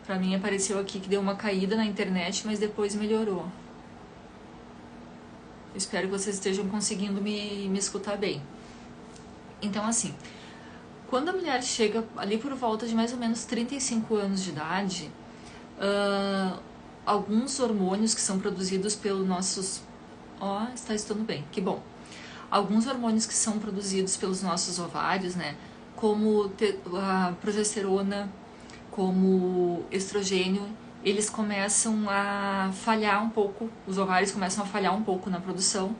Pra mim apareceu aqui que deu uma caída na internet, mas depois melhorou. Espero que vocês estejam conseguindo me escutar bem. Então, assim, quando a mulher chega ali por volta de mais ou menos 35 anos de idade, alguns hormônios que são produzidos pelos nossos... está estando bem, que bom. Alguns hormônios que são produzidos pelos nossos ovários, né, como a progesterona, como estrogênio, eles começam a falhar um pouco, os ovários começam a falhar um pouco na produção,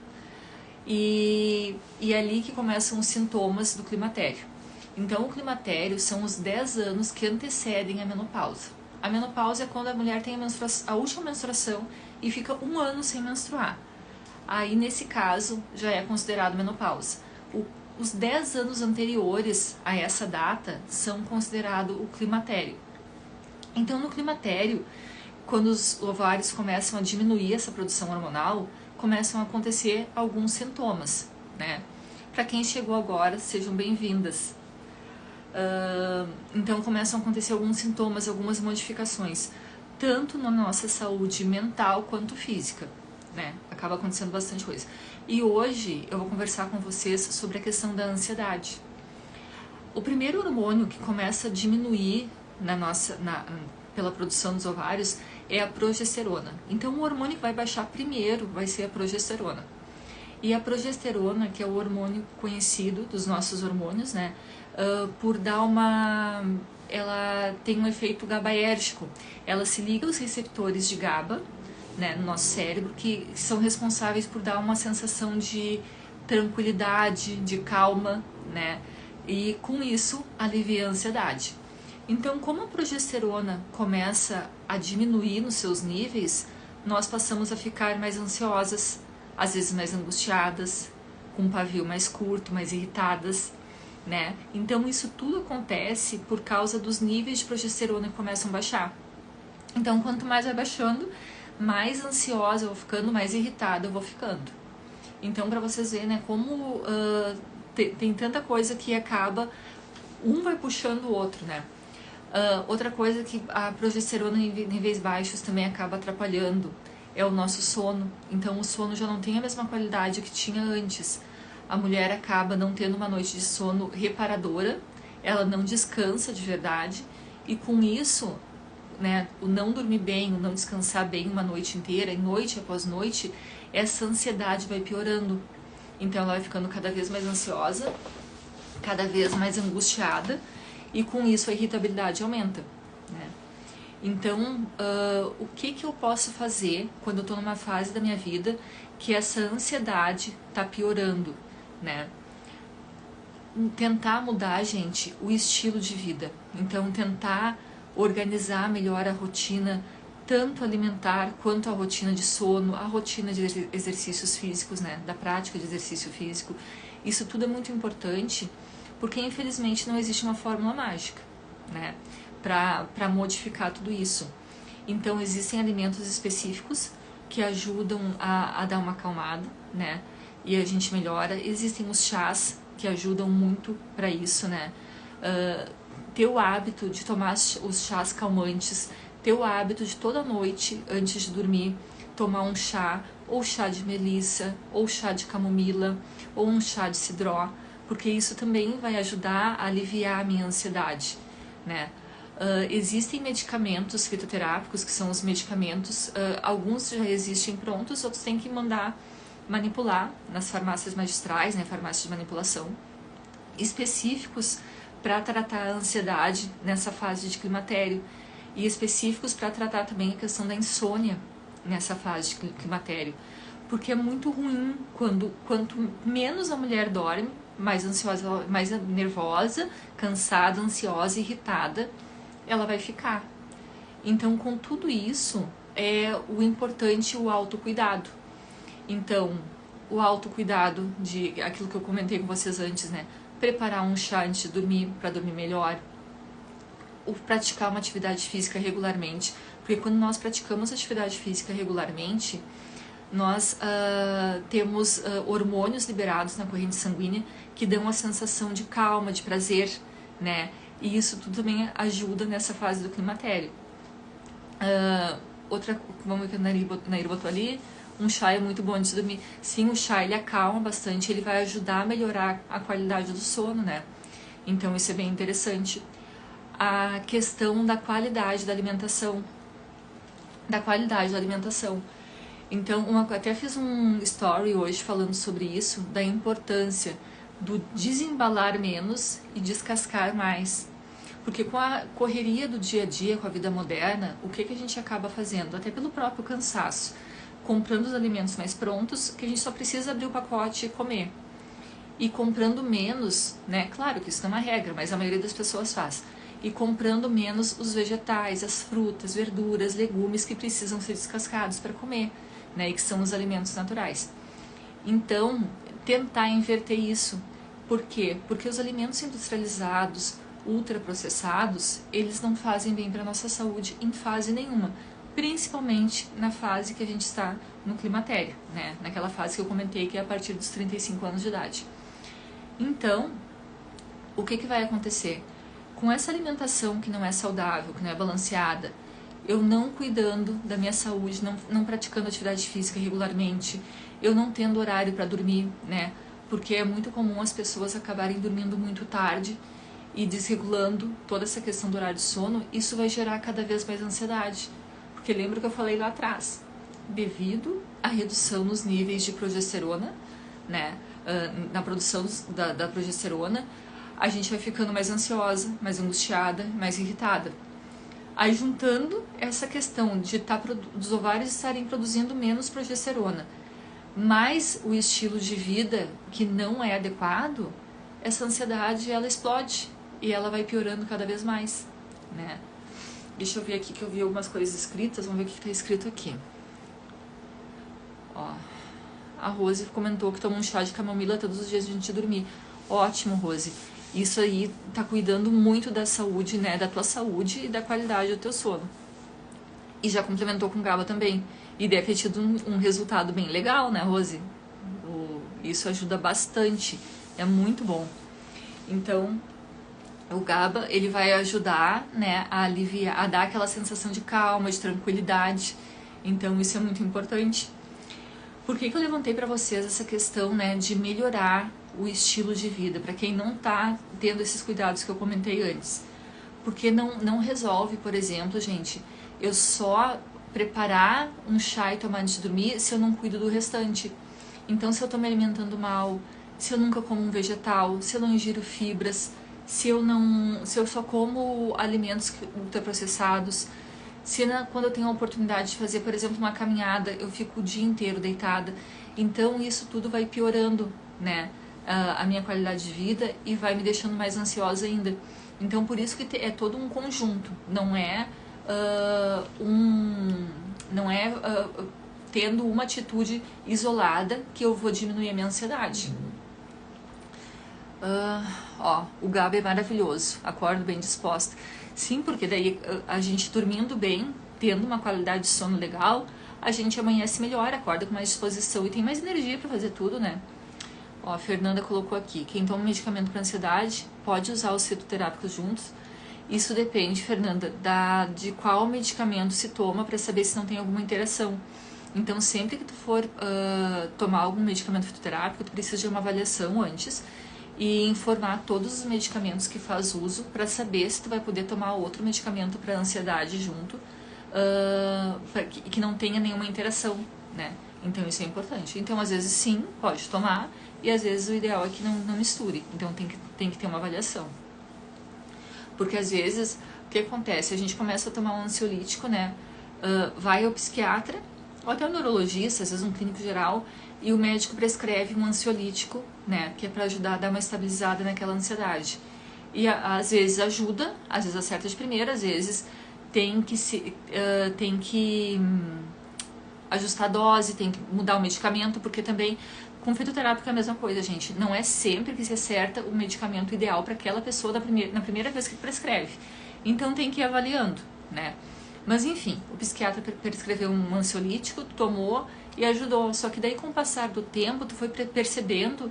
e é ali que começam os sintomas do climatério. Então, o climatério são os 10 anos que antecedem a menopausa. A menopausa é quando a mulher tem a última menstruação e fica 1 ano sem menstruar. Aí, nesse caso, já é considerado menopausa. Os 10 anos anteriores a essa data são considerados o climatério. Então, no climatério, quando os ovários começam a diminuir essa produção hormonal, começam a acontecer alguns sintomas, né? Para quem chegou agora, sejam bem-vindas. Então, começam a acontecer alguns sintomas, algumas modificações, tanto na nossa saúde mental quanto física, né? Acaba acontecendo bastante coisa. E hoje eu vou conversar com vocês sobre a questão da ansiedade. O primeiro hormônio que começa a diminuir pela produção dos ovários é a progesterona. Então, o hormônio que vai baixar primeiro vai ser a progesterona. E a progesterona, que é o hormônio conhecido dos nossos hormônios, né? Por dar ela tem um efeito GABAérgico. Ela se liga aos receptores de GABA, né, no nosso cérebro, que são responsáveis por dar uma sensação de tranquilidade, de calma, né? E com isso alivia a ansiedade. Então, como a progesterona começa a diminuir nos seus níveis, nós passamos a ficar mais ansiosas, às vezes mais angustiadas, com um pavio mais curto, mais irritadas, né? Então, isso tudo acontece por causa dos níveis de progesterona que começam a baixar. Então, quanto mais vai baixando, mais ansiosa eu vou ficando, mais irritada eu vou ficando. Então, para vocês verem, né, como tem tanta coisa que acaba, um vai puxando o outro, né? Outra coisa que a progesterona em níveis baixos também acaba atrapalhando é o nosso sono. Então, o sono já não tem a mesma qualidade que tinha antes. A mulher acaba não tendo uma noite de sono reparadora, ela não descansa de verdade, e com isso, né, o não dormir bem, o não descansar bem uma noite inteira, e noite após noite, essa ansiedade vai piorando. Então ela vai ficando cada vez mais ansiosa, cada vez mais angustiada, e com isso a irritabilidade aumenta, né? Então, o que eu posso fazer quando eu estou numa fase da minha vida que essa ansiedade está piorando, né? Tentar mudar, gente, o estilo de vida. Então, tentar organizar melhor a rotina, tanto alimentar quanto a rotina de sono, a rotina de exercícios físicos, né, da prática de exercício físico. Isso tudo é muito importante, porque infelizmente não existe uma fórmula mágica, né, para modificar tudo isso. Então existem alimentos específicos que ajudam a dar uma acalmada, né, e a gente melhora. Existem os chás que ajudam muito para isso, né, ter o hábito de tomar os chás calmantes, ter o hábito de toda noite, antes de dormir, tomar um chá, ou chá de melissa, ou chá de camomila, ou um chá de cidró, porque isso também vai ajudar a aliviar a minha ansiedade, né? Existem medicamentos fitoterápicos, que são os medicamentos, alguns já existem prontos, outros tem que mandar manipular nas farmácias magistrais, né, farmácias de manipulação, específicos para tratar a ansiedade nessa fase de climatério, e específicos para tratar também a questão da insônia nessa fase de climatério, porque é muito ruim quanto menos a mulher dorme, mais ansiosa, mais nervosa, cansada, ansiosa, irritada, ela vai ficar. Então, com tudo isso, é o importante o autocuidado. Então, o autocuidado de aquilo que eu comentei com vocês antes, né? Preparar um chá antes de dormir, para dormir melhor. Ou praticar uma atividade física regularmente. Porque quando nós praticamos atividade física regularmente, nós temos hormônios liberados na corrente sanguínea que dão a sensação de calma, de prazer, né? E isso tudo também ajuda nessa fase do climatério. Outra, vamos ver que a Nair botou ali, um chá é muito bom antes de dormir. Sim, o chá ele acalma bastante, ele vai ajudar a melhorar a qualidade do sono, né? Então isso é bem interessante. A questão da qualidade da alimentação. Então, até fiz um story hoje falando sobre isso, da importância do desembalar menos e descascar mais. Porque com a correria do dia a dia, com a vida moderna, o que a gente acaba fazendo? Até pelo próprio cansaço. Comprando os alimentos mais prontos, que a gente só precisa abrir o pacote e comer. E comprando menos, né? Claro que isso não é uma regra, mas a maioria das pessoas faz. E comprando menos os vegetais, as frutas, verduras, legumes que precisam ser descascados para comer, né? E que são os alimentos naturais. Então, tentar inverter isso. Por quê? Porque os alimentos industrializados, ultraprocessados, eles não fazem bem para a nossa saúde em fase nenhuma. Principalmente na fase que a gente está no climatério, né? Naquela fase que eu comentei que é a partir dos 35 anos de idade. Então, o que vai acontecer? Com essa alimentação que não é saudável, que não é balanceada, eu não cuidando da minha saúde, não praticando atividade física regularmente, eu não tendo horário para dormir, né? Porque é muito comum as pessoas acabarem dormindo muito tarde e desregulando toda essa questão do horário de sono, isso vai gerar cada vez mais ansiedade. Porque lembra que eu falei lá atrás, devido à redução nos níveis de progesterona, né? Na produção da progesterona, a gente vai ficando mais ansiosa, mais angustiada, mais irritada. Aí juntando essa questão de dos ovários estarem produzindo menos progesterona, mais o estilo de vida que não é adequado, essa ansiedade ela explode e ela vai piorando cada vez mais, né? Deixa eu ver aqui que eu vi algumas coisas escritas, vamos ver o que está escrito aqui. Ó, a Rose comentou que toma um chá de camomila todos os dias antes de dormir. Ótimo, Rose. Isso aí tá cuidando muito da saúde, né? Da tua saúde e da qualidade do teu sono. E já complementou com GABA também. E deve ter tido um resultado bem legal, né, Rose? Isso ajuda bastante. É muito bom. Então, o GABA, ele vai ajudar, né, a aliviar, a dar aquela sensação de calma, de tranquilidade. Então, isso é muito importante. Por que eu levantei para vocês essa questão, né, de melhorar o estilo de vida, para quem não está tendo esses cuidados que eu comentei antes? Porque não resolve, por exemplo, gente, eu só preparar um chá e tomar antes de dormir se eu não cuido do restante. Então, se eu estou me alimentando mal, se eu nunca como um vegetal, se eu não ingiro fibras, se eu só como alimentos ultraprocessados, quando eu tenho a oportunidade de fazer, por exemplo, uma caminhada, eu fico o dia inteiro deitada. Então, isso tudo vai piorando, né, a minha qualidade de vida e vai me deixando mais ansiosa ainda. Então, por isso que é todo um conjunto, não é tendo uma atitude isolada que eu vou diminuir a minha ansiedade. O GABA é maravilhoso, acordo bem disposta. Sim, porque daí a gente dormindo bem, tendo uma qualidade de sono legal, a gente amanhece melhor, acorda com mais disposição e tem mais energia para fazer tudo, né? Ó, a Fernanda colocou aqui, quem toma medicamento para ansiedade pode usar os fitoterápicos juntos. Isso depende, Fernanda, de qual medicamento se toma para saber se não tem alguma interação. Então, sempre que tu for tomar algum medicamento fitoterápico, tu precisa de uma avaliação antes e informar todos os medicamentos que faz uso para saber se tu vai poder tomar outro medicamento para ansiedade junto, que não tenha nenhuma interação, né? Então, isso é importante. Então, às vezes, sim, pode tomar e às vezes o ideal é que não misture. Então, tem que ter uma avaliação. Porque às vezes, o que acontece? A gente começa a tomar um ansiolítico, né? Vai ao psiquiatra, ou até ao neurologista, às vezes um clínico geral, e o médico prescreve um ansiolítico, né? Que é para ajudar a dar uma estabilizada naquela ansiedade. E às vezes ajuda, às vezes acerta de primeira, às vezes tem que ajustar a dose, tem que mudar o medicamento, porque também com fitoterápico é a mesma coisa, gente. Não é sempre que se acerta o medicamento ideal para aquela pessoa na primeira vez que prescreve. Então tem que ir avaliando, né? Mas enfim, o psiquiatra prescreveu um ansiolítico, tomou e ajudou. Só que daí com o passar do tempo, tu foi percebendo,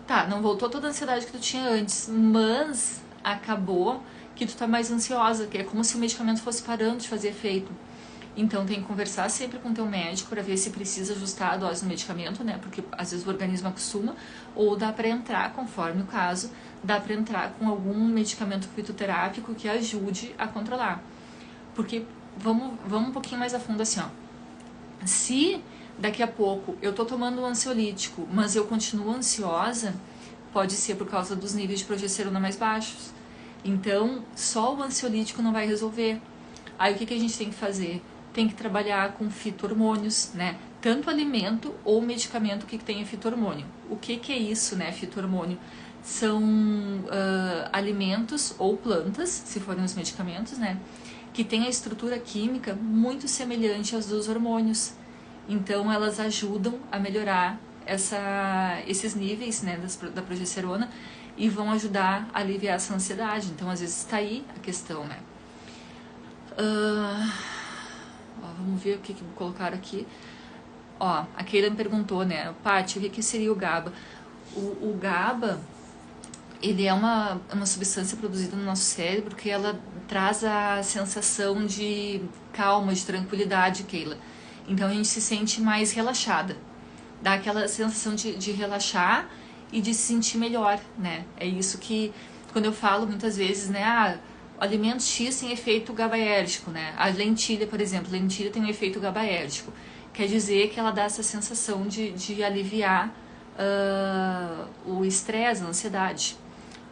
tá, não voltou toda a ansiedade que tu tinha antes, mas acabou que tu tá mais ansiosa, que é como se o medicamento fosse parando de fazer efeito. Então tem que conversar sempre com o teu médico para ver se precisa ajustar a dose do medicamento, né? Porque às vezes o organismo acostuma, ou dá para entrar, conforme o caso, dá para entrar com algum medicamento fitoterápico que ajude a controlar. Porque vamos um pouquinho mais a fundo assim, ó. Se daqui a pouco eu tô tomando um ansiolítico, mas eu continuo ansiosa, pode ser por causa dos níveis de progesterona mais baixos. Então, só o ansiolítico não vai resolver. Aí o que a gente tem que fazer? Tem que trabalhar com fito-hormônios, né? Tanto alimento ou medicamento que tenha fito-hormônio. O que é isso, né, fito-hormônio? São alimentos ou plantas, se forem os medicamentos, né? Que têm a estrutura química muito semelhante às dos hormônios. Então, elas ajudam a melhorar esses níveis, né, da progesterona e vão ajudar a aliviar essa ansiedade. Então, às vezes, está aí a questão, né? Vamos ver o que colocaram aqui. Ó, a Keila me perguntou, né, Paty, o que seria o GABA? O GABA, ele é uma substância produzida no nosso cérebro que ela traz a sensação de calma, de tranquilidade, Keila. Então a gente se sente mais relaxada. Dá aquela sensação de relaxar e de se sentir melhor, né? É isso que, quando eu falo muitas vezes, né, o alimento X tem efeito GABAérgico, né? A lentilha, por exemplo, lentilha tem um efeito GABAérgico. Quer dizer que ela dá essa sensação de aliviar o estresse, a ansiedade.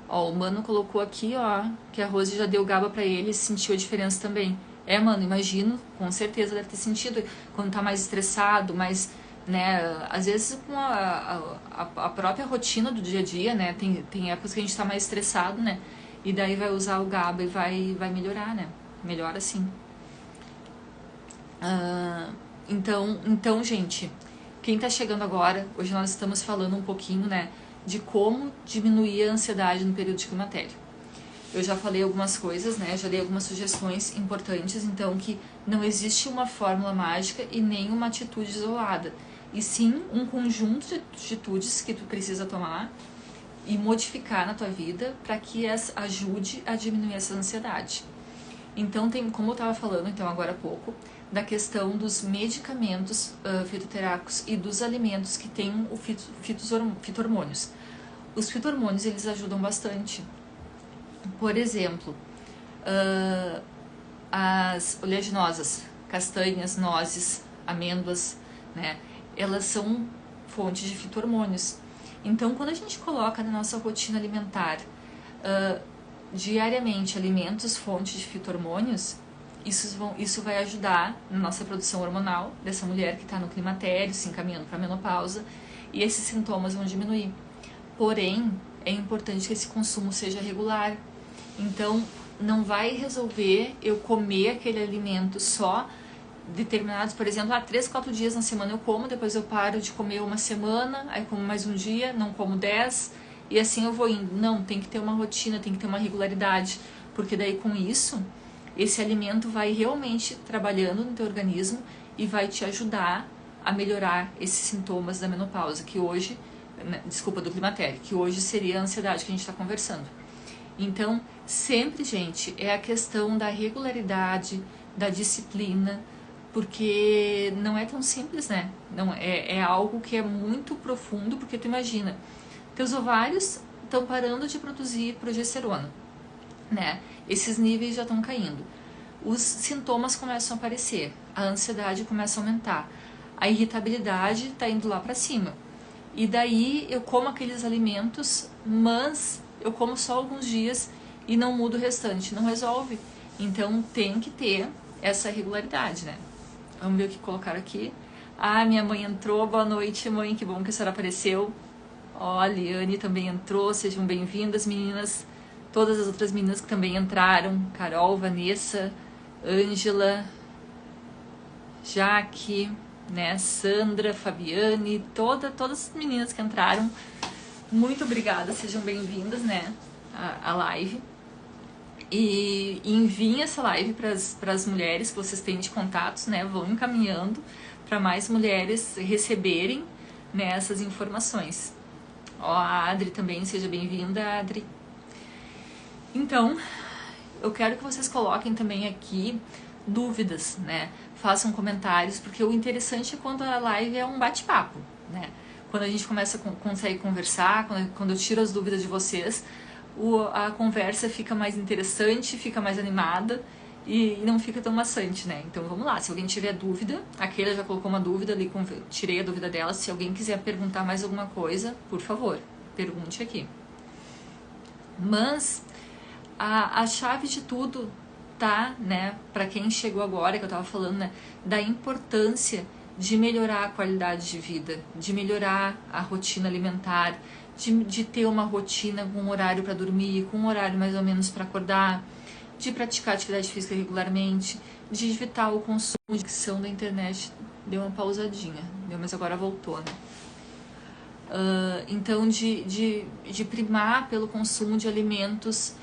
Ó, o Mano colocou aqui, ó, que a Rose já deu GABA pra ele e sentiu a diferença também. Mano, imagino, com certeza deve ter sentido quando tá mais estressado, mais, né, às vezes com a própria rotina do dia a dia, né, tem épocas que a gente tá mais estressado, né, e daí vai usar o GABA e vai melhorar, né, melhora sim. Então, gente, quem tá chegando agora, hoje nós estamos falando um pouquinho, né, de como diminuir a ansiedade no período de climatério. Eu já falei algumas coisas, né, já dei algumas sugestões importantes, então que não existe uma fórmula mágica e nem uma atitude isolada, e sim um conjunto de atitudes que tu precisa tomar e modificar na tua vida para que ajude a diminuir essa ansiedade. Então, tem, como eu estava falando então agora há pouco, da questão dos medicamentos fitoterápicos e dos alimentos que têm o fito-hormônios. Os fito-hormônios, eles ajudam bastante. Por exemplo, as oleaginosas, castanhas, nozes, amêndoas, né? Elas são fontes de fito-hormônios. Então, quando a gente coloca na nossa rotina alimentar diariamente alimentos fontes de fito-hormônios, isso vai ajudar na nossa produção hormonal dessa mulher que está no climatério, se encaminhando para a menopausa, e esses sintomas vão diminuir. Porém, é importante que esse consumo seja regular. Então, não vai resolver eu comer aquele alimento só determinados, por exemplo, 3, 4 dias na semana eu como, depois eu paro de comer uma semana, aí como mais um dia, não como 10, e assim eu vou indo. Não, tem que ter uma rotina, tem que ter uma regularidade, porque daí com isso, esse alimento vai realmente trabalhando no teu organismo e vai te ajudar a melhorar esses sintomas da menopausa, que hoje, do climatério, que hoje seria a ansiedade que a gente está conversando. Então, sempre, gente, é a questão da regularidade, da disciplina, porque não é tão simples, né? Não, é algo que é muito profundo, porque tu imagina, teus ovários estão parando de produzir progesterona, né? Esses níveis já estão caindo. Os sintomas começam a aparecer, a ansiedade começa a aumentar, a irritabilidade está indo lá para cima. E daí eu como aqueles alimentos, mas eu como só alguns dias e não mudo o restante, não resolve. Então tem que ter essa regularidade, né? Vamos ver o que colocaram aqui. Minha mãe entrou, boa noite, mãe, que bom que a senhora apareceu. Ó, a Liane também entrou, sejam bem-vindas, meninas. Todas as outras meninas que também entraram, Carol, Vanessa, Ângela, Jaque, né, Sandra, Fabiane, todas as meninas que entraram, muito obrigada, sejam bem-vindas, né, à live. E enviem essa live para as mulheres que vocês têm de contatos, né, vão encaminhando para mais mulheres receberem, né, essas informações. Ó, a Adri também, seja bem-vinda, Adri. Então, eu quero que vocês coloquem também aqui dúvidas, né? Façam comentários, porque o interessante é quando a live é um bate-papo, né? Quando a gente consegue conversar, quando eu tiro as dúvidas de vocês, a conversa fica mais interessante, fica mais animada e não fica tão maçante, né? Então vamos lá, se alguém tiver dúvida, a Keila já colocou uma dúvida ali, tirei a dúvida dela. Se alguém quiser perguntar mais alguma coisa, por favor, pergunte aqui. Mas a chave de tudo tá, né, para quem chegou agora, que eu tava falando, né, da importância de melhorar a qualidade de vida, de melhorar a rotina alimentar, de ter uma rotina com um horário para dormir, com um horário mais ou menos para acordar, de praticar atividade física regularmente, de evitar o consumo de adicção da internet. Deu uma pausadinha, mas agora voltou, né? Então, de primar pelo consumo de alimentos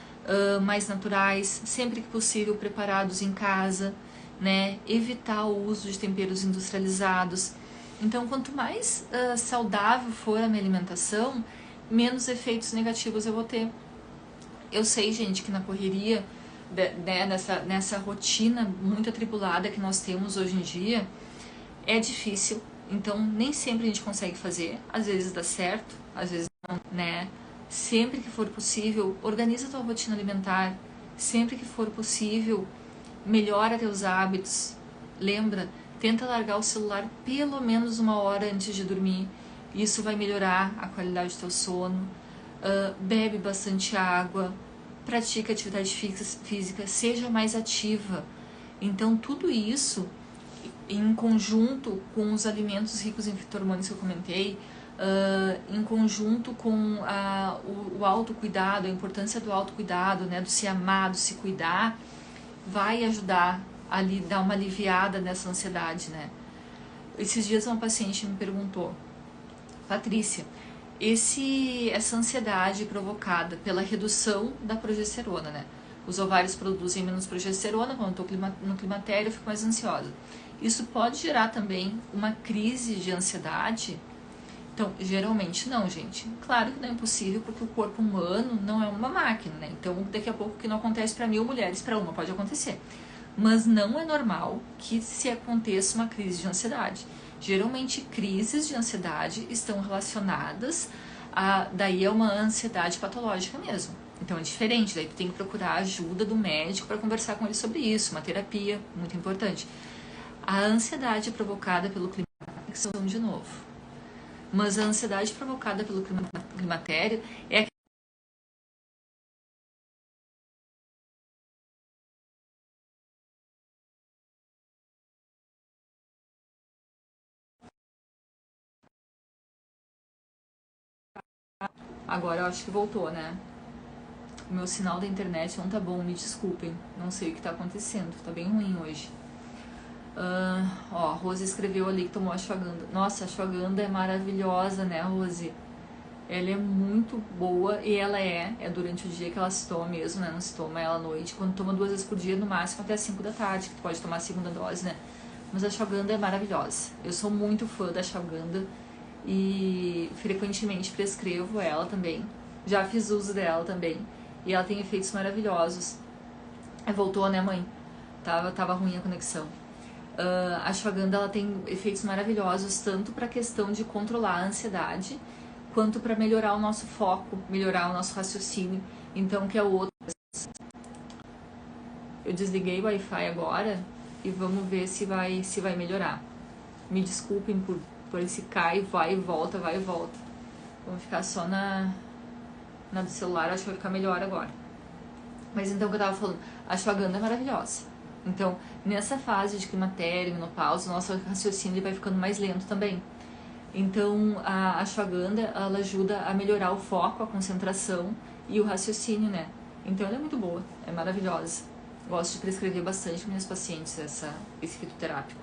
mais naturais, sempre que possível preparados em casa, né? Evitar o uso de temperos industrializados. Então, quanto mais saudável for a minha alimentação, menos efeitos negativos eu vou ter. Eu sei, gente, que na correria, né, nessa rotina muito atribulada que nós temos hoje em dia, é difícil. Então, nem sempre a gente consegue fazer. Às vezes dá certo, às vezes não, né? Sempre que for possível, organiza a tua rotina alimentar. Sempre que for possível, melhora teus hábitos. Lembra, tenta largar o celular pelo menos 1 hora antes de dormir. Isso vai melhorar a qualidade do teu sono. Bebe bastante água. Pratica atividade física. Seja mais ativa. Então, tudo isso, em conjunto com os alimentos ricos em fito-hormônios que eu comentei, em conjunto com o autocuidado, a importância do autocuidado, né, do se amar, do se cuidar, vai ajudar a dar uma aliviada nessa ansiedade, né? Esses dias uma paciente me perguntou: Patrícia, essa ansiedade provocada pela redução da progesterona, né? Os ovários produzem menos progesterona, quando eu estou no climatério eu fico mais ansiosa. Isso pode gerar também uma crise de ansiedade? Então, geralmente não, gente. Claro que não é impossível, porque o corpo humano não é uma máquina, né? Então, daqui a pouco, o que não acontece para 1000 mulheres, para uma pode acontecer. Mas não é normal que se aconteça uma crise de ansiedade. Geralmente, crises de ansiedade estão relacionadas daí é uma ansiedade patológica mesmo. Então, é diferente. Daí tu tem que procurar a ajuda do médico para conversar com ele sobre isso. Uma terapia, muito importante. A ansiedade provocada pelo climatério, de novo. Mas a ansiedade provocada pelo climatério é agora eu acho que voltou, né? O meu sinal da internet não tá bom, me desculpem. Não sei o que tá acontecendo, tá bem ruim hoje. A Rose escreveu ali que tomou ashwagandha. Nossa, a ashwagandha é maravilhosa, né, Rose? Ela é muito boa e ela é durante o dia que ela se toma mesmo, né? Não se toma ela à noite. Quando toma 2 vezes por dia, no máximo até 5 da tarde, que tu pode tomar a segunda dose, né? Mas a ashwagandha é maravilhosa. Eu sou muito fã da ashwagandha e frequentemente prescrevo ela também. Já fiz uso dela também. E ela tem efeitos maravilhosos. Voltou, né, mãe? Tava ruim a conexão. A ashwagandha ela tem efeitos maravilhosos tanto para a questão de controlar a ansiedade, quanto para melhorar o nosso foco, melhorar o nosso raciocínio. Então, que é o outro. Eu desliguei o Wi-Fi agora e vamos ver se vai melhorar. Me desculpem por esse cai, vai e volta, vai e volta. Vamos ficar só na do celular, acho que vai ficar melhor agora. Mas então, o que eu tava falando, a ashwagandha é maravilhosa. Então, nessa fase de climatério, menopausa, o nosso raciocínio ele vai ficando mais lento também. Então, a ashwagandha, ela ajuda a melhorar o foco, a concentração e o raciocínio, né? Então, ela é muito boa, é maravilhosa. Gosto de prescrever bastante para minhas pacientes esse fitoterápico.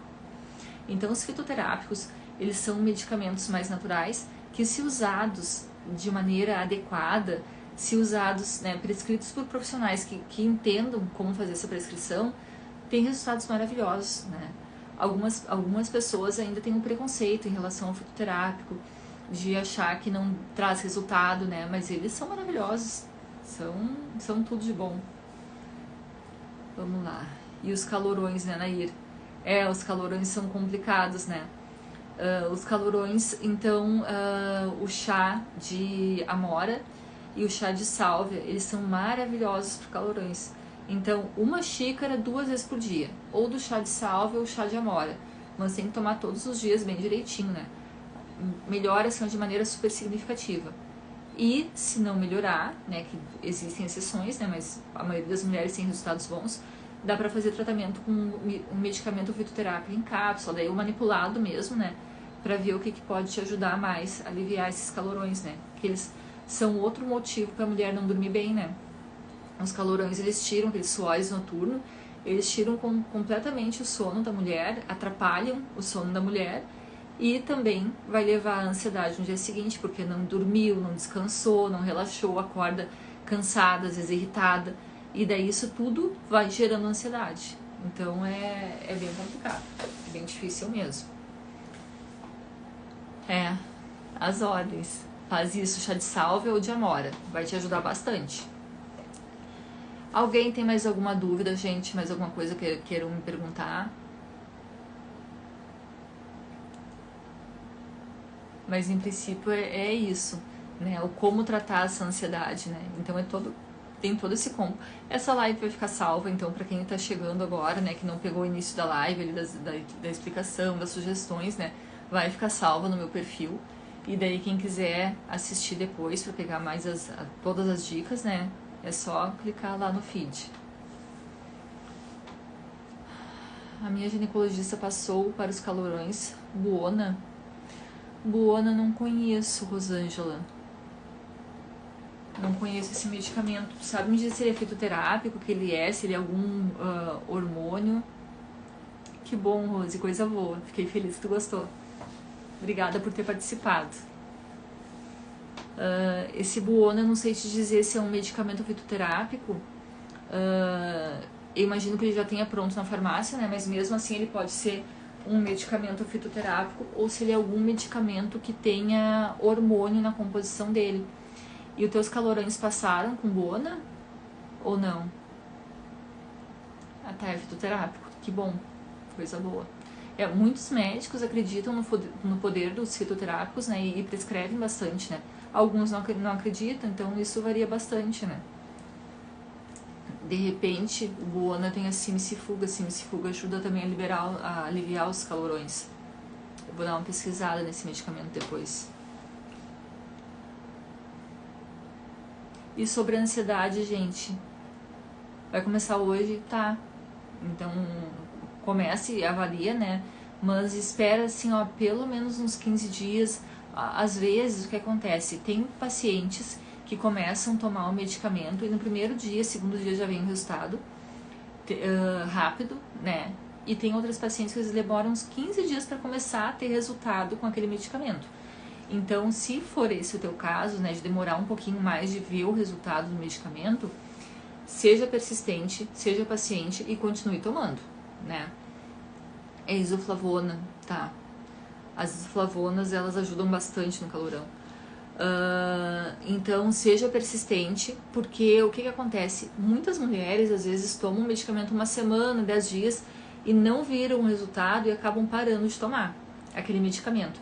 Então, os fitoterápicos, eles são medicamentos mais naturais que, se usados de maneira adequada, se usados, né, prescritos por profissionais que entendam como fazer essa prescrição, tem resultados maravilhosos, né? Algumas pessoas ainda têm um preconceito em relação ao fitoterápico, de achar que não traz resultado, né? Mas eles são maravilhosos, são tudo de bom. Vamos lá. E os calorões, né, Nair? Os calorões são complicados, né? Os calorões, então, o chá de amora e o chá de sálvia, eles são maravilhosos para calorões. Então, uma xícara 2 vezes por dia, ou do chá de sálvia ou chá de amora. Mas tem que tomar todos os dias bem direitinho, né? Melhora assim, de maneira super significativa. E se não melhorar, né, que existem exceções, né, mas a maioria das mulheres tem resultados bons, dá para fazer tratamento com um medicamento fitoterápico em cápsula, daí o manipulado mesmo, né, para ver o que pode te ajudar mais a aliviar esses calorões, né, que eles são outro motivo para a mulher não dormir bem, né. Os calorões, eles tiram, aqueles suores noturnos, eles tiram completamente o sono da mulher, atrapalham o sono da mulher, e também vai levar à ansiedade no dia seguinte, porque não dormiu, não descansou, não relaxou, acorda cansada, às vezes irritada, e daí isso tudo vai gerando ansiedade. Então é bem complicado, é bem difícil mesmo. As ordens. Faz isso, chá de sálvia ou de amora, vai te ajudar bastante. Alguém tem mais alguma dúvida, gente? Mais alguma coisa que queiram me perguntar? Mas em princípio é isso, né? O como tratar essa ansiedade, né? Então tem todo esse combo. Essa live vai ficar salva, então, para quem tá chegando agora, né? Que não pegou o início da live, ali, da explicação, das sugestões, né? Vai ficar salva no meu perfil. E daí quem quiser assistir depois para pegar mais todas as dicas, né? É só clicar lá no feed. A minha ginecologista passou para os calorões Buona. Buona não conheço, Rosângela. Não conheço esse medicamento. Tu sabe me dizer se ele é fitoterápico, que ele se ele é algum hormônio? Que bom, Rose, coisa boa. Fiquei feliz que tu gostou. Obrigada por ter participado. Esse Buona, não sei te dizer se é um medicamento fitoterápico. Eu imagino que ele já tenha pronto na farmácia, né? Mas mesmo assim ele pode ser um medicamento fitoterápico ou se ele é algum medicamento que tenha hormônio na composição dele. E os teus calorões passaram com Buona ou não? É fitoterápico, que bom, coisa boa. Muitos médicos acreditam no poder dos fitoterápicos, né, e prescrevem bastante, né. Alguns não acreditam, então isso varia bastante, né. De repente, o Buona tem a simicifuga ajuda também a aliviar os calorões. Eu vou dar uma pesquisada nesse medicamento depois. E sobre a ansiedade, gente, vai começar hoje, tá? Então, comece e avalia, né? Mas espera, assim, ó, pelo menos uns 15 dias. Às vezes, o que acontece? Tem pacientes que começam a tomar o medicamento e no primeiro dia, segundo dia já vem o resultado rápido, né? E tem outras pacientes que demoram uns 15 dias para começar a ter resultado com aquele medicamento. Então, se for esse o teu caso, né, de demorar um pouquinho mais de ver o resultado do medicamento, seja persistente, seja paciente e continue tomando, né? É isoflavona, tá? As isoflavonas, elas ajudam bastante no calorão. Então, seja persistente, porque o que acontece? Muitas mulheres, às vezes, tomam medicamento uma semana, 10 dias, e não viram o resultado e acabam parando de tomar aquele medicamento.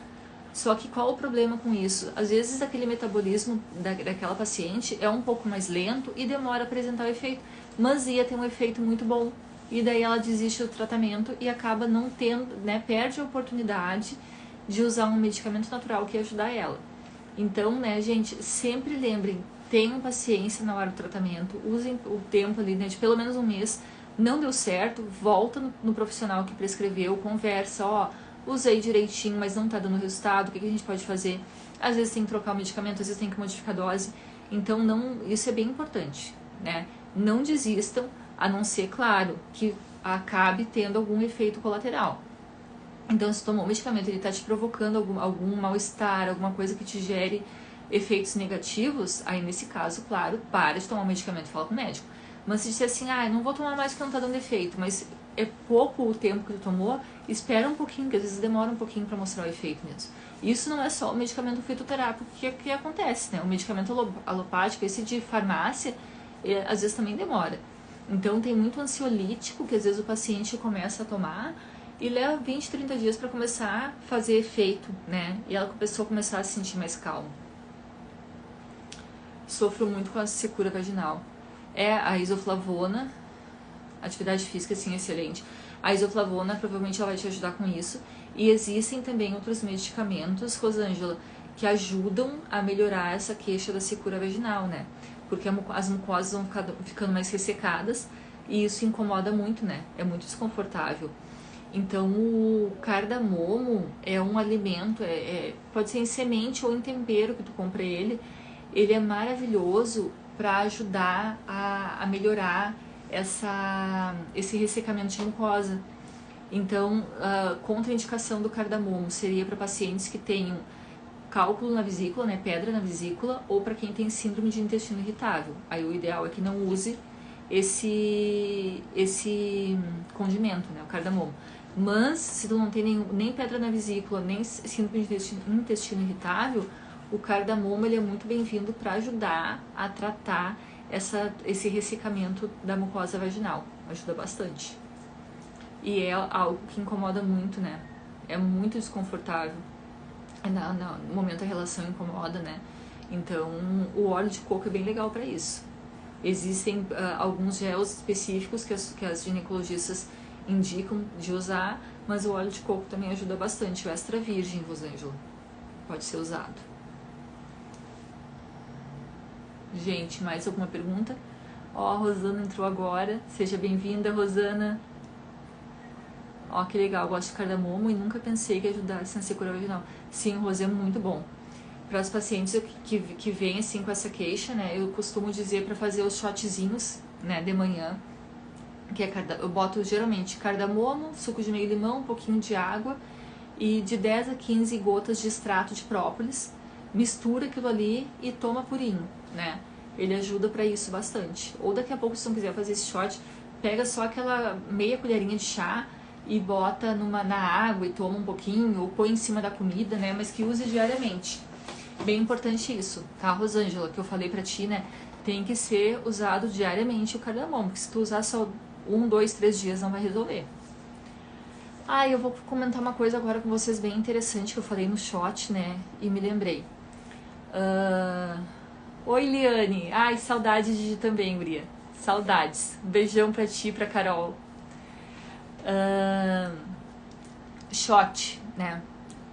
Só que qual o problema com isso? Às vezes, aquele metabolismo daquela paciente é um pouco mais lento e demora a apresentar o efeito, mas ia ter um efeito muito bom. E daí ela desiste do tratamento e acaba não tendo, né, perde a oportunidade de usar um medicamento natural que ia ajudar ela. Então, né, gente, sempre lembrem, tenham paciência na hora do tratamento, usem o tempo ali, né, de pelo menos um mês. Não deu certo, volta no profissional que prescreveu, conversa, ó, usei direitinho, mas não tá dando resultado, o que a gente pode fazer? Às vezes tem que trocar o medicamento, às vezes tem que modificar a dose. Então, isso é bem importante, né? Não desistam, a não ser, claro, que acabe tendo algum efeito colateral. Então, se tomou o medicamento, ele está te provocando algum mal-estar, alguma coisa que te gere efeitos negativos, aí nesse caso, claro, para de tomar o medicamento e fala com o médico. Mas se disser assim, não vou tomar mais porque não está dando efeito, mas é pouco o tempo que tu tomou, espera um pouquinho, que às vezes demora um pouquinho para mostrar o efeito mesmo. Isso não é só o medicamento fitoterápico que acontece, né? O medicamento alopático, esse de farmácia, às vezes também demora. Então tem muito ansiolítico que às vezes o paciente começa a tomar e leva 20, 30 dias para começar a fazer efeito, né? E a pessoa começar a se sentir mais calma. Sofro muito com a secura vaginal. É a isoflavona, atividade física assim excelente. A isoflavona provavelmente ela vai te ajudar com isso. E existem também outros medicamentos, Rosângela, que ajudam a melhorar essa queixa da secura vaginal, né? Porque as mucosas vão ficando mais ressecadas e isso incomoda muito, né? É muito desconfortável. Então, o cardamomo é um alimento, pode ser em semente ou em tempero que tu compra ele. Ele é maravilhoso para ajudar a melhorar esse ressecamento de mucosa. Então, a contraindicação do cardamomo seria para pacientes que tenham cálculo na vesícula, né, pedra na vesícula, ou para quem tem síndrome de intestino irritável. Aí o ideal é que não use esse condimento, né, o cardamomo. Mas, se tu não tem nem pedra na vesícula, nem síndrome de intestino irritável, o cardamomo ele é muito bem-vindo para ajudar a tratar esse ressecamento da mucosa vaginal. Ajuda bastante. E é algo que incomoda muito, né? É muito desconfortável. No momento a relação incomoda, né? Então, o óleo de coco é bem legal para isso. Existem alguns gels específicos que as ginecologistas indicam de usar, mas o óleo de coco também ajuda bastante. O extra virgem, Rosângela, pode ser usado. Gente, mais alguma pergunta? Ó, a Rosana entrou agora. Seja bem-vinda, Rosana. Ó, que legal, gosto de cardamomo e nunca pensei que ajudasse na secura vaginal. Sim, Rosé, é muito bom. Para os pacientes que vêm assim com essa queixa, né, eu costumo dizer para fazer os shotzinhos, né, de manhã, que eu boto geralmente cardamomo, suco de meio limão, um pouquinho de água e de 10 a 15 gotas de extrato de própolis, mistura aquilo ali e toma purinho, né? Ele ajuda para isso bastante. Ou daqui a pouco, se não quiser fazer esse shot, pega só aquela meia colherinha de chá e bota na água e toma um pouquinho, ou põe em cima da comida, né? Mas que use diariamente. Bem importante isso, tá, Rosângela? Que eu falei pra ti, né? Tem que ser usado diariamente o cardamomo, porque se tu usar só 1, 2, 3 dias não vai resolver. Ah, eu vou comentar uma coisa agora com vocês bem interessante que eu falei no shot, né? E me lembrei. Oi, Liane. Ai, saudades de ti também, guria. Saudades. Um beijão pra ti e pra Carol. Shot, né?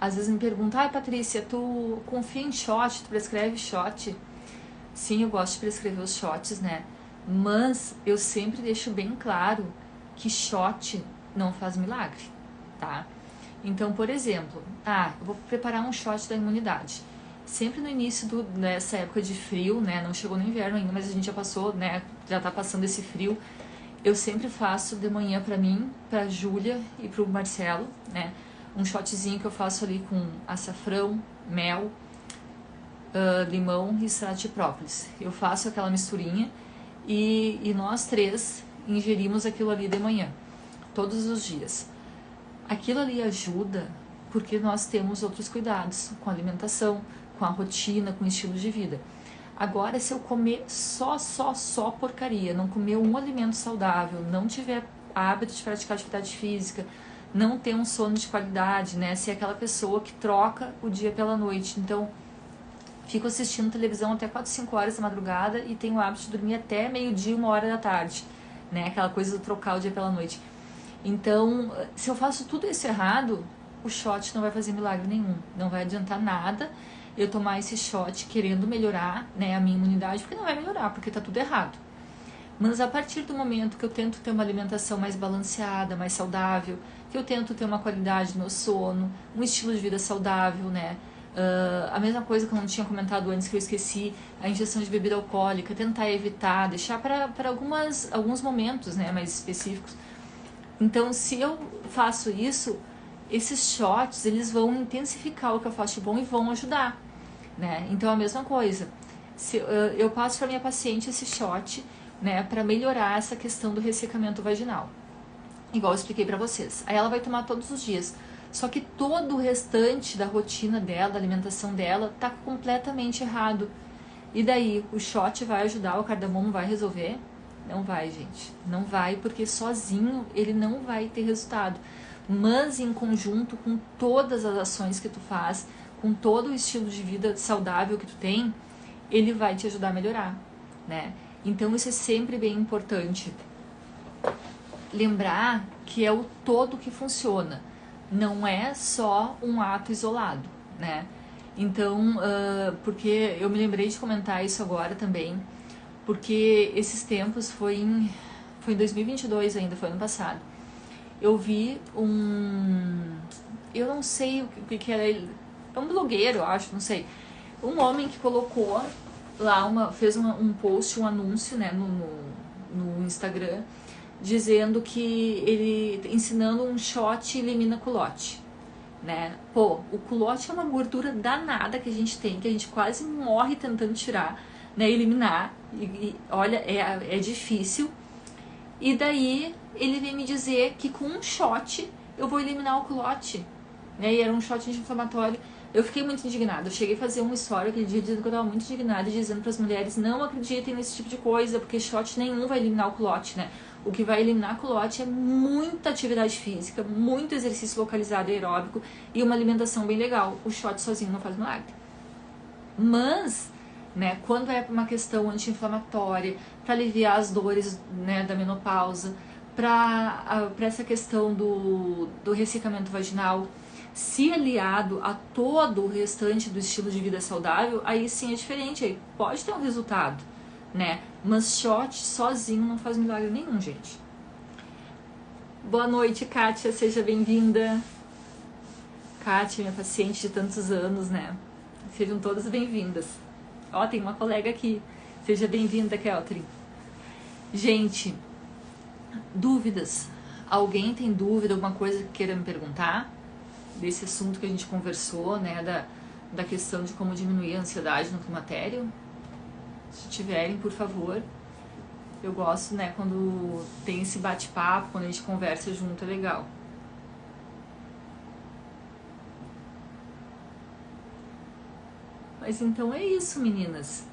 Às vezes me perguntam, ai, Patrícia, tu confia em shot, tu prescreve shot? Sim, eu gosto de prescrever os shots, né? Mas eu sempre deixo bem claro que shot não faz milagre, tá? Então, por exemplo, eu vou preparar um shot da imunidade. Sempre no início dessa época de frio, né? Não chegou no inverno ainda, mas a gente já passou, né? Já tá passando esse frio. Eu sempre faço de manhã pra mim, pra Júlia e pro Marcelo, né? Um shotzinho que eu faço ali com açafrão, mel, limão e extrato de própolis. Eu faço aquela misturinha e nós três ingerimos aquilo ali de manhã, todos os dias. Aquilo ali ajuda porque nós temos outros cuidados com a alimentação, com a rotina, com o estilo de vida. Agora, se eu comer só porcaria, não comer um alimento saudável, não tiver hábito de praticar atividade física, não ter um sono de qualidade, né? Ser aquela pessoa que troca o dia pela noite. Então, fico assistindo televisão até 4, 5 horas da madrugada e tenho o hábito de dormir até meio-dia, 1 hora da tarde, né? Aquela coisa de trocar o dia pela noite. Então, se eu faço tudo isso errado, o shot não vai fazer milagre nenhum. Não vai adiantar nada eu tomar esse shot querendo melhorar, né, a minha imunidade, porque não vai melhorar, porque tá tudo errado. Mas a partir do momento que eu tento ter uma alimentação mais balanceada, mais saudável, que eu tento ter uma qualidade no meu sono, um estilo de vida saudável, né? A mesma coisa que eu não tinha comentado antes, que eu esqueci, a ingestão de bebida alcoólica, tentar evitar, deixar para alguns momentos, né, mais específicos. Então, se eu faço isso, esses shots, eles vão intensificar o que eu faço de bom e vão ajudar, né? Então, a mesma coisa. Se eu passo para minha paciente esse shot, né, para melhorar essa questão do ressecamento vaginal. Igual eu expliquei para vocês. Aí ela vai tomar todos os dias. Só que todo o restante da rotina dela, da alimentação dela, tá completamente errado. E daí, o shot vai ajudar, o cardamomo vai resolver? Não vai, gente. Não vai, porque sozinho ele não vai ter resultado. Mas em conjunto com todas as ações que tu faz, com todo o estilo de vida saudável que tu tem, ele vai te ajudar a melhorar, né? Então isso é sempre bem importante. Lembrar que é o todo que funciona, não é só um ato isolado, né? Então, porque eu me lembrei de comentar isso agora também, porque esses tempos foi em 2022 ainda, foi ano passado. Eu vi eu não sei o que era ele, é um blogueiro, eu acho, não sei, um homem que colocou lá, fez um post, um anúncio, né, no Instagram, dizendo que ele ensinando um shot elimina culote, né? Pô, o culote é uma gordura danada que a gente tem, que a gente quase morre tentando tirar, né, eliminar, e olha, é difícil. E daí ele vem me dizer que com um shot eu vou eliminar o culote, né? E era um shot anti-inflamatório. Eu fiquei muito indignada. Eu cheguei a fazer uma história aquele dia dizendo que eu estava muito indignada e dizendo para as mulheres: não acreditem nesse tipo de coisa, porque shot nenhum vai eliminar o culote, né? O que vai eliminar o culote é muita atividade física, muito exercício localizado e aeróbico e uma alimentação bem legal. O shot sozinho não faz milagre. Mas, né, quando é uma questão anti-inflamatória, para aliviar as dores, né, da menopausa, para essa questão do ressecamento vaginal, se aliado a todo o restante do estilo de vida saudável, aí sim é diferente, aí pode ter um resultado, né? Mas shot sozinho não faz milagre nenhum, gente. Boa noite, Kátia, seja bem-vinda. Kátia, minha paciente de tantos anos, né? Sejam todas bem-vindas. Ó, tem uma colega aqui. Seja bem-vinda, Keltrin. Gente, dúvidas? Alguém tem dúvida, alguma coisa que queira me perguntar? Desse assunto que a gente conversou, né, da questão de como diminuir a ansiedade no climatério? Se tiverem, por favor. Eu gosto, né, quando tem esse bate-papo, quando a gente conversa junto, é legal. Mas então é isso, meninas.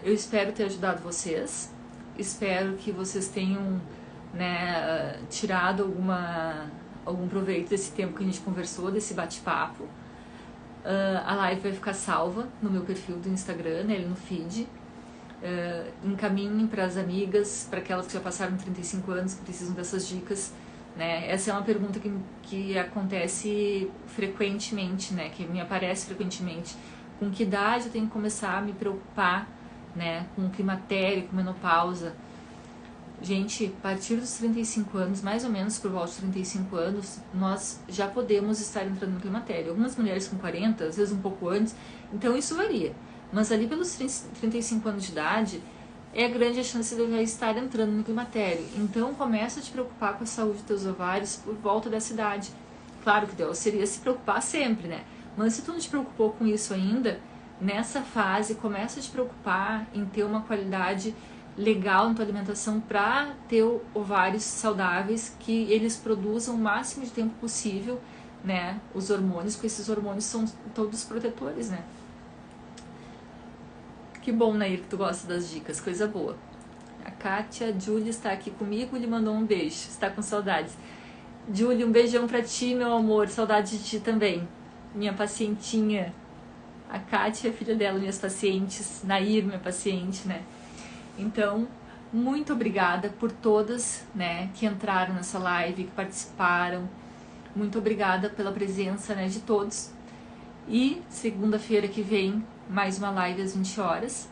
Eu espero ter ajudado vocês. Espero que vocês tenham, né, tirado algum proveito desse tempo que a gente conversou, desse bate-papo. A live vai ficar salva no meu perfil do Instagram, né, no feed. Encaminhem para as amigas, para aquelas que já passaram 35 anos, que precisam dessas dicas, né? Essa é uma pergunta que acontece frequentemente, né, que me aparece frequentemente. Com que idade eu tenho que começar a me preocupar, né, com climatério, com menopausa? Gente, a partir dos 35 anos, mais ou menos por volta de 35 anos, nós já podemos estar entrando no climatério. Algumas mulheres com 40, às vezes um pouco antes, então isso varia. Mas ali pelos 35 anos de idade, é grande a chance de eu já estar entrando no climatério. Então começa a te preocupar com a saúde dos teus ovários por volta dessa idade. Claro que o ideal seria se preocupar sempre, né? Mas se tu não te preocupou com isso ainda, nessa fase começa a te preocupar em ter uma qualidade legal na tua alimentação para ter ovários saudáveis, que eles produzam o máximo de tempo possível, né, os hormônios, porque esses hormônios são todos protetores, né? Que bom, Nair, que tu gosta das dicas, coisa boa. A Kátia, a Júlia está aqui comigo, lhe mandou um beijo, está com saudades. Júlia, um beijão pra ti, meu amor, saudade de ti também, minha pacientinha. A Kátia, filha dela, minhas pacientes, Nair, minha paciente, né? Então, muito obrigada por todas, né, que entraram nessa live, que participaram. Muito obrigada pela presença, né, de todos. E segunda-feira que vem, mais uma live às 20 horas.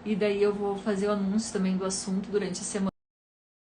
E daí eu vou fazer o anúncio também do assunto durante a semana.